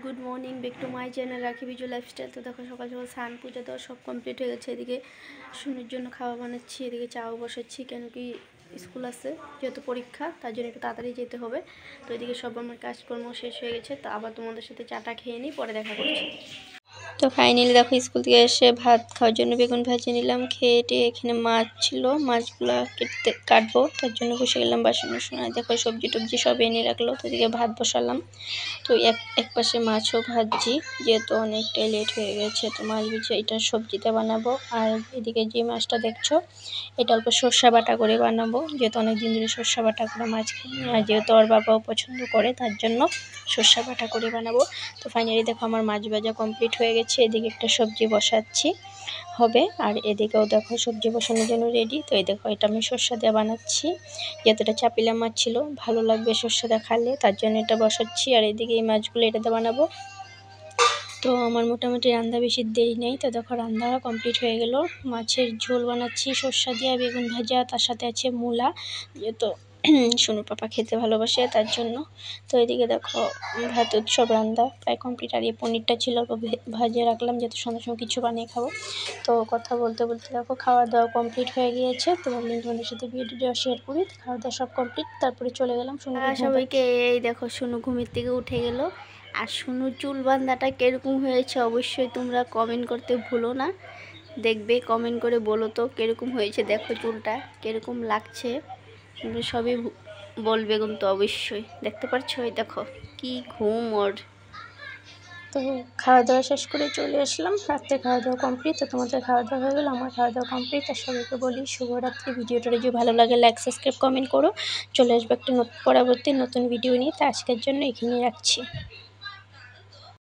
Good morning, back to my channel রাখি Biju lifestyle. তো দেখো সকাল সকাল স্নান পূজা দেওয়া সব কমপ্লিট হয়ে গেছে। এদিকে শুনুর জন্য খাওয়া বানাচ্ছি, এদিকে চাও বসাচ্ছি, কেন কি স্কুল আছে যেহেতু পরীক্ষা, তার জন্য একটু তাড়াতাড়ি যেতে হবে। তো এদিকে সব আমার কাজকর্ম শেষ হয়ে গেছে। তো আবার তোমাদের সাথে চাটা খেয়ে নিই, পরে দেখা করছি। তো ফাইনালি দেখো স্কুল থেকে এসে ভাত খাওয়ার জন্য বেগুন ভাজি নিলাম। খেয়ে টেয়ে এখানে মাছ ছিল, মাছগুলো কাটবো, তার জন্য বসে গেলাম বাসন শোনা। দেখো সবজি টবজি সব এনে রাখলো। তো এদিকে ভাত বসালাম। তো এক পাশে মাছও ভাজছি, যেহেতু অনেকটাই লেট হয়ে গেছে। তো মাছ ভেজে এটা সবজিতে বানাবো। আর এদিকে যে মাছটা দেখছো, এটা অল্প সর্ষা বাটা করে বানাবো, যেহেতু অনেকদিন ধরে সর্ষা বাটা করে মাছ খাইনি। আর যেহেতু ওর বাবাও পছন্দ করে, তার জন্য সর্ষা বাটা করে বানাবো। তো ফাইনালি দেখো আমার মাছ ভাজা কমপ্লিট হয়ে গেছে। এদিকে একটা সবজি বসাচ্ছি হবে, আর এদিকেও দেখো সবজি বসানোর জন্য রেডি। তো এই দেখো এটা আমি সর্ষা দিয়ে বানাচ্ছি, যেহেতু এটা চাপিলা মাছ ছিল, ভালো লাগবে সর্ষা দিয়ে খালে, তার জন্য এটা বসাচ্ছি। আর এদিকে এই মাছগুলো এটাতে বানাবো। তো আমার মোটামুটি রান্না বেশি দেরি নেই। তো দেখো রান্না কমপ্লিট হয়ে গেল। মাছের ঝোল বানাচ্ছি সর্ষা দিয়ে, বেগুন ভাজা, তার সাথে আছে মূলা, যেহেতু সোনু পাপা খেতে ভালোবাসে, তার জন্য। তো এদিকে দেখো ভাত সব রান্না প্রায় কমপ্লিট। আর এই পনিরটা ছিল ভাজিয়ে রাখলাম, যেহেতু সঙ্গে সঙ্গে কিছু বানিয়ে খাবো। তো কথা বলতে বলতে দেখো খাওয়া দাওয়া কমপ্লিট হয়ে গিয়েছে। তো ভাবলাম তোমাদের সাথে ভিডিও শেয়ার করি। খাওয়া দাওয়া সব কমপ্লিট, তারপরে চলে গেলাম সবাইকে। এই দেখো সোনু ঘুমের থেকে উঠে গেল। আর সোনুর চুল বাঁধাটা কীরকম হয়েছে অবশ্যই তোমরা কমেন্ট করতে ভুলো না। দেখবে কমেন্ট করে বলো তো কীরকম হয়েছে। দেখো চুলটা কীরকম লাগছে, তোমরা সবই বলবে কিন্তু অবশ্যই। দেখতে পাচ্ছ, ওই দেখো কি ঘুম ওর। তো খাওয়া দাওয়া শেষ করে চলে আসলাম, রাত্রে খাওয়া দাওয়া কমপ্লিট। তো তোমাদের খাওয়া দাওয়া হয়ে গেলো, আমার খাওয়া দাওয়া কমপ্লিট। আর সবাইকে বলি শুভরাত্রি। ভিডিওটা যদি ভালো লাগে লাইক সাবস্ক্রাইব কমেন্ট করো। চলে আসবে একটা পরবর্তী নতুন ভিডিও নিয়ে। তো আজকের জন্য এখানেই রাখছি।